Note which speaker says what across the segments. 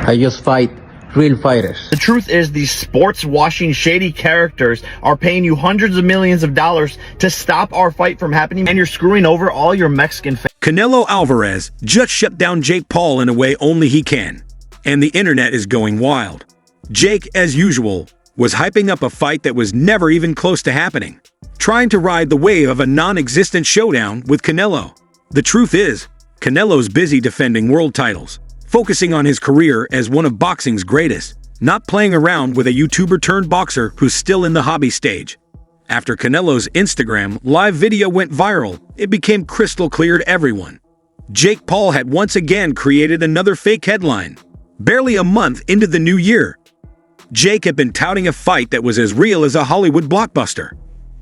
Speaker 1: I just fight real fighters.
Speaker 2: The truth is, these sports washing shady characters are paying you hundreds of millions of dollars to stop our fight from happening, and you're screwing over all your Mexican fans.
Speaker 3: Canelo Alvarez just shut down Jake Paul in a way only he can, and the internet is going wild. Jake, as usual, was hyping up a fight that was never even close to happening, trying to ride the wave of a non-existent showdown with Canelo. The truth is, Canelo's busy defending world titles, focusing on his career as one of boxing's greatest, not playing around with a YouTuber-turned-boxer who's still in the hobby stage. After Canelo's Instagram live video went viral, it became crystal clear to everyone. Jake Paul had once again created another fake headline. Barely a month into the new year, Jake had been touting a fight that was as real as a Hollywood blockbuster.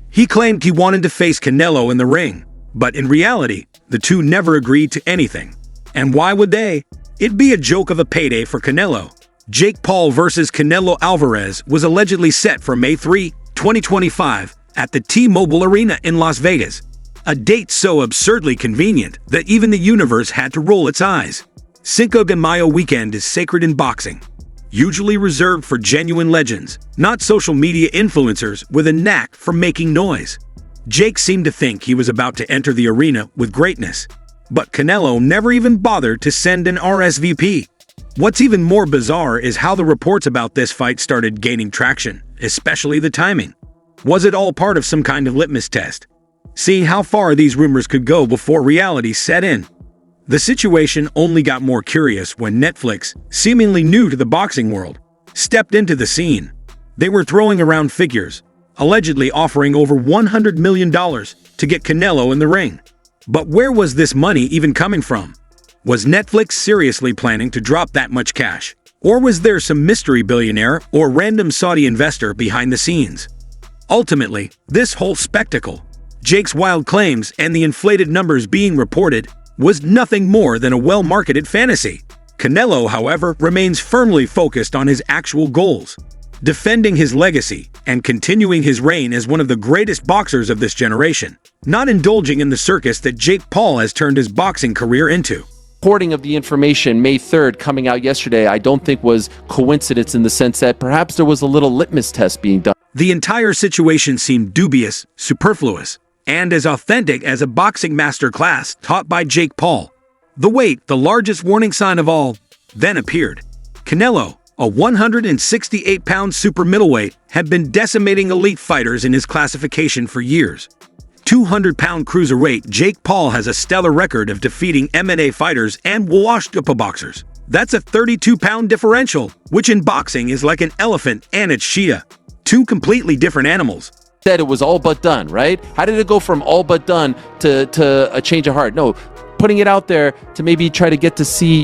Speaker 3: He claimed he wanted to face Canelo in the ring, but in reality, the two never agreed to anything. And why would they? It'd be a joke of a payday for Canelo. Jake Paul versus Canelo Alvarez was allegedly set for May 3, 2025 at the T-Mobile Arena in Las Vegas. A date so absurdly convenient that even the universe had to roll its eyes. Cinco de Mayo weekend is sacred in boxing, usually reserved for genuine legends, not social media influencers with a knack for making noise. Jake seemed to think he was about to enter the arena with greatness, but Canelo never even bothered to send an RSVP. What's even more bizarre is how the reports about this fight started gaining traction, especially the timing. Was it all part of some kind of litmus test? See how far these rumors could go before reality set in. The situation only got more curious when Netflix, seemingly new to the boxing world, stepped into the scene. They were throwing around figures, allegedly offering over $100 million to get Canelo in the ring. But where was this money even coming from? Was Netflix seriously planning to drop that much cash? Or was there some mystery billionaire or random Saudi investor behind the scenes? Ultimately, this whole spectacle, Jake's wild claims and the inflated numbers being reported, was nothing more than a well-marketed fantasy. Canelo, however, remains firmly focused on his actual goals, defending his legacy and continuing his reign as one of the greatest boxers of this generation, not indulging in the circus that Jake Paul has turned his boxing career into.
Speaker 4: Reporting of the information May 3rd coming out yesterday I don't think was coincidence, in the sense that perhaps there was a little litmus test being done.
Speaker 3: The entire situation seemed dubious, superfluous, and as authentic as a boxing masterclass taught by Jake Paul. The weight, the largest warning sign of all, then appeared. Canelo, a 168-pound super middleweight, had been decimating elite fighters in his classification for years. 200-pound cruiserweight Jake Paul has a stellar record of defeating MMA fighters and washed-up boxers. That's a 32-pound differential, which in boxing is like an elephant and its cheetah. Two completely different animals.
Speaker 4: Said it was all but done, right? How did it go from all but done to a change of heart? No, putting it out there to maybe try to get to see,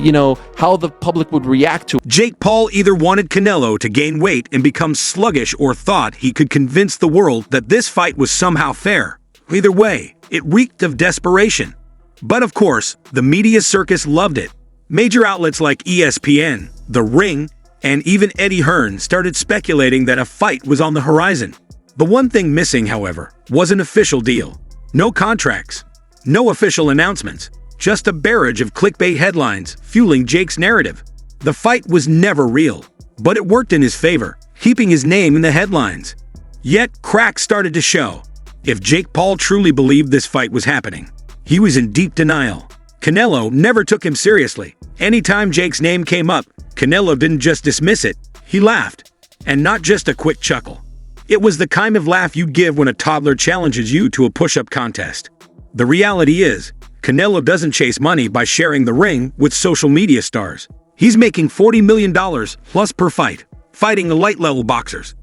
Speaker 4: how the public would react to it.
Speaker 3: Jake Paul either wanted Canelo to gain weight and become sluggish or thought he could convince the world that this fight was somehow fair. Either way, it reeked of desperation. But of course, the media circus loved it. Major outlets like ESPN, The Ring, and even Eddie Hearn started speculating that a fight was on the horizon. The one thing missing, however, was an official deal. No contracts, no official announcements, just a barrage of clickbait headlines fueling Jake's narrative. The fight was never real, but it worked in his favor, keeping his name in the headlines. Yet, cracks started to show. If Jake Paul truly believed this fight was happening, he was in deep denial. Canelo never took him seriously. Anytime Jake's name came up, Canelo didn't just dismiss it, he laughed. And not just a quick chuckle. It was the kind of laugh you give when a toddler challenges you to a push-up contest. The reality is, Canelo doesn't chase money by sharing the ring with social media stars. He's making $40 million plus per fight, fighting the light-level boxers.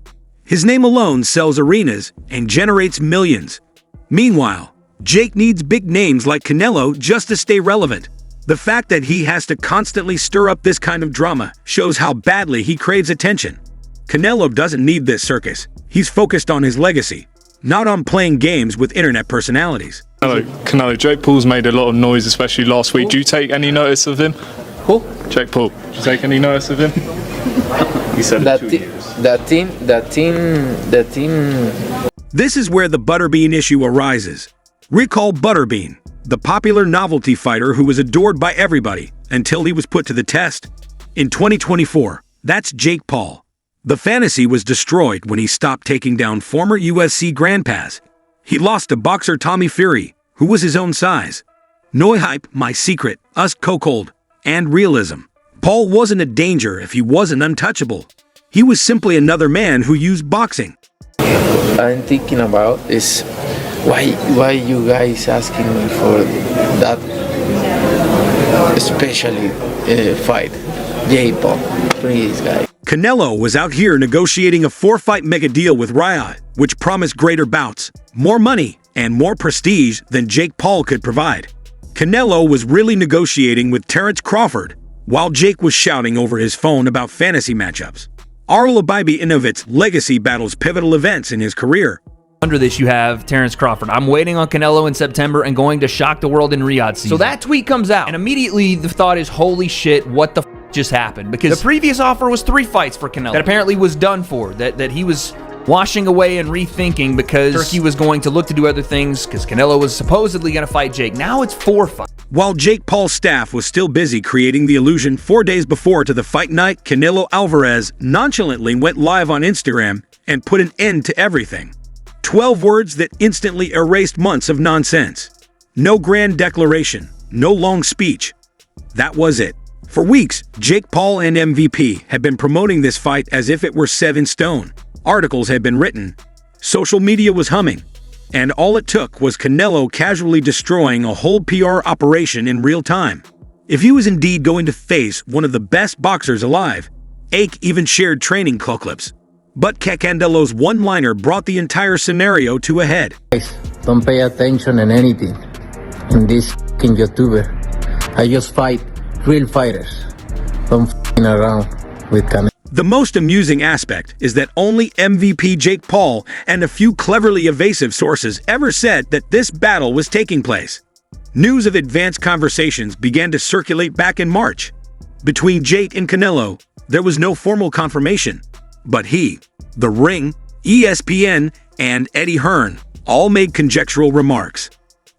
Speaker 3: His name alone sells arenas and generates millions. Meanwhile, Jake needs big names like Canelo just to stay relevant. The fact that he has to constantly stir up this kind of drama shows how badly he craves attention. Canelo doesn't need this circus. He's focused on his legacy, not on playing games with internet personalities.
Speaker 5: Canelo, Jake Paul's made a lot of noise, especially last week. Do you take any notice of him?
Speaker 4: Who?
Speaker 5: Jake Paul. Do you take any notice of him? He said
Speaker 4: That
Speaker 5: 2
Speaker 4: team.
Speaker 5: years.
Speaker 4: That team.
Speaker 3: This is where the Butterbean issue arises. Recall Butterbean, the popular novelty fighter who was adored by everybody until he was put to the test. In 2024, that's Jake Paul. The fantasy was destroyed when he stopped taking down former UFC grandpas. He lost to boxer Tommy Fury, who was his own size. No hype, my secret, us co-cold, and realism. Paul wasn't a danger if he wasn't untouchable. He was simply another man who used boxing.
Speaker 6: I'm thinking about is why you guys asking me for that especially fight. J-Paul, please guys.
Speaker 3: Canelo was out here negotiating a 4-fight mega deal with Riyadh, which promised greater bouts, more money, and more prestige than Jake Paul could provide. Canelo was really negotiating with Terence Crawford, while Jake was shouting over his phone about fantasy matchups. Arlo Inovic's legacy battles pivotal events in his career.
Speaker 7: Under this, you have Terence Crawford. I'm waiting on Canelo in September and going to shock the world in Riyadh season. So that tweet comes out, and immediately the thought is, holy shit, what the just happened? Because the previous offer was 3 fights for Canelo that apparently was done for, that he was washing away and rethinking because Turki was going to look to do other things because Canelo was supposedly going to fight Jake. Now it's 4 fights.
Speaker 3: While Jake Paul's staff was still busy creating the illusion 4 days before to the fight night, Canelo Alvarez nonchalantly went live on Instagram and put an end to everything. 12 words that instantly erased months of nonsense. No grand declaration, no long speech. That was it. For weeks, Jake Paul and MVP had been promoting this fight as if it were set in stone. Articles had been written, social media was humming, and all it took was Canelo casually destroying a whole PR operation in real time. If he was indeed going to face one of the best boxers alive, Ake even shared training clips. But Canelo's one-liner brought the entire scenario to a head.
Speaker 1: Guys, don't pay attention in anything in this f***ing YouTuber. I just fight real fighters. Don't f***ing around with Canelo.
Speaker 3: The most amusing aspect is that only MVP Jake Paul and a few cleverly evasive sources ever said that this battle was taking place. News of advanced conversations began to circulate back in March. Between Jake and Canelo, there was no formal confirmation. But he, The Ring, ESPN, and Eddie Hearn all made conjectural remarks.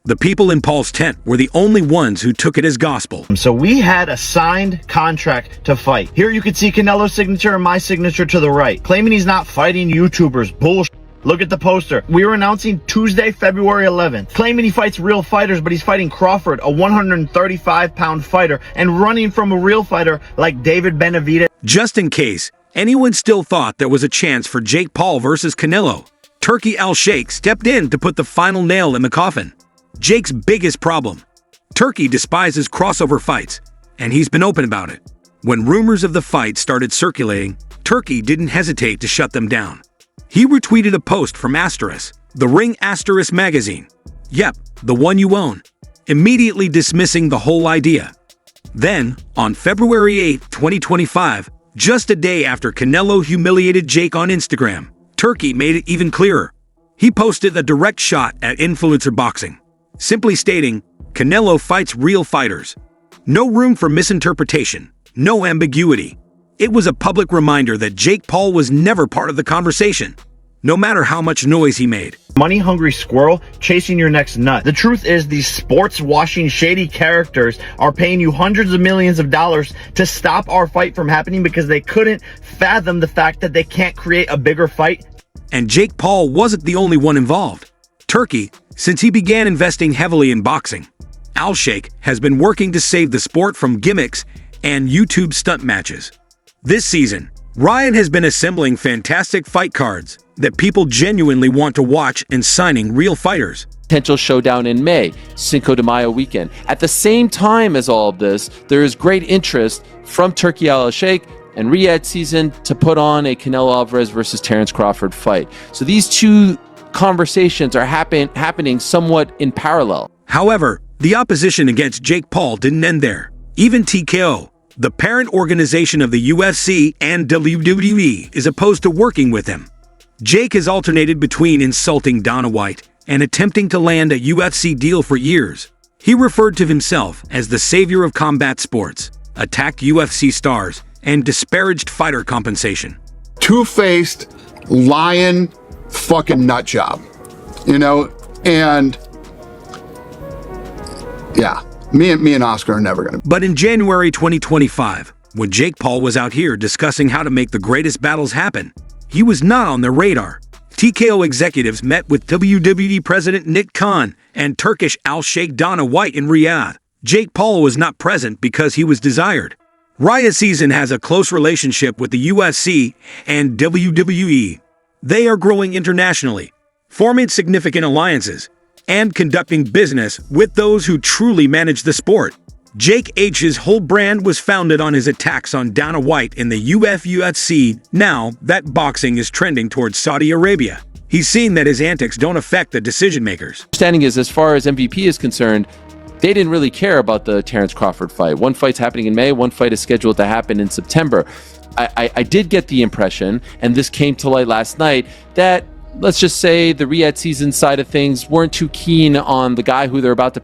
Speaker 3: The people in Paul's tent were the only ones who took it as gospel.
Speaker 2: So we had a signed contract to fight. Here you can see Canelo's signature and my signature to the right, claiming he's not fighting YouTubers. Bullshit. Look at the poster. We were announcing Tuesday, February 11th, claiming he fights real fighters, but he's fighting Crawford, a 135-pound fighter, and running from a real fighter like David Benavidez.
Speaker 3: Just in case anyone still thought there was a chance for Jake Paul versus Canelo, Turki Alalshikh stepped in to put the final nail in the coffin. Jake's biggest problem. Turki despises crossover fights, and he's been open about it. When rumors of the fight started circulating, Turki didn't hesitate to shut them down. He retweeted a post from The Ring magazine. Yep, the one you own. Immediately dismissing the whole idea. Then, on February 8, 2025, just a day after Canelo humiliated Jake on Instagram, Turki made it even clearer. He posted a direct shot at influencer boxing, simply stating, Canelo fights real fighters. No room for misinterpretation, no ambiguity. It was a public reminder that Jake Paul was never part of the conversation, no matter how much noise he made.
Speaker 2: Money-hungry squirrel chasing your next nut. The truth is, these sports-washing shady characters are paying you hundreds of millions of dollars to stop our fight from happening because they couldn't fathom the fact that they can't create a bigger fight.
Speaker 3: And Jake Paul wasn't the only one involved. Turki, since he began investing heavily in boxing, Alalshikh has been working to save the sport from gimmicks and YouTube stunt matches. This season, Ryan has been assembling fantastic fight cards that people genuinely want to watch and signing real fighters.
Speaker 4: Potential showdown in May, Cinco de Mayo weekend. At the same time as all of this, there is great interest from Turki Alalshikh and Riyadh season to put on a Canelo Alvarez versus Terence Crawford fight. So these two conversations are happening somewhat in parallel.
Speaker 3: However, the opposition against Jake Paul didn't end there. Even TKO, the parent organization of the UFC and WWE, is opposed to working with him. Jake has alternated between insulting Dana White and attempting to land a UFC deal for years. He referred to himself as the savior of combat sports, attacked UFC stars, and disparaged fighter compensation.
Speaker 8: Two-faced, lying, fucking nut job. You know, and yeah. Me and Oscar are never gonna.
Speaker 3: But in January 2025, When Jake Paul was out here discussing how to make the greatest battles happen, he was not on their radar. TKO executives met with WWE President Nick Khan and Turkish Al-Sheikh Dana White in Riyadh. Jake Paul was not present because he was desired. Riot Season has a close relationship with the UFC and WWE. They are growing internationally, forming significant alliances, and conducting business with those who truly manage the sport. Jake H's whole brand was founded on his attacks on Dana White in the UFC. Now that boxing is trending towards Saudi Arabia, he's seen that his antics don't affect the decision makers.
Speaker 4: Understanding is, as far as MVP is concerned, they didn't really care about the Terence Crawford fight. One fight's happening in May, one fight is scheduled to happen in September. I did get the impression, and this came to light last night, that let's just say the Riyadh Season side of things weren't too keen on the guy who they're about to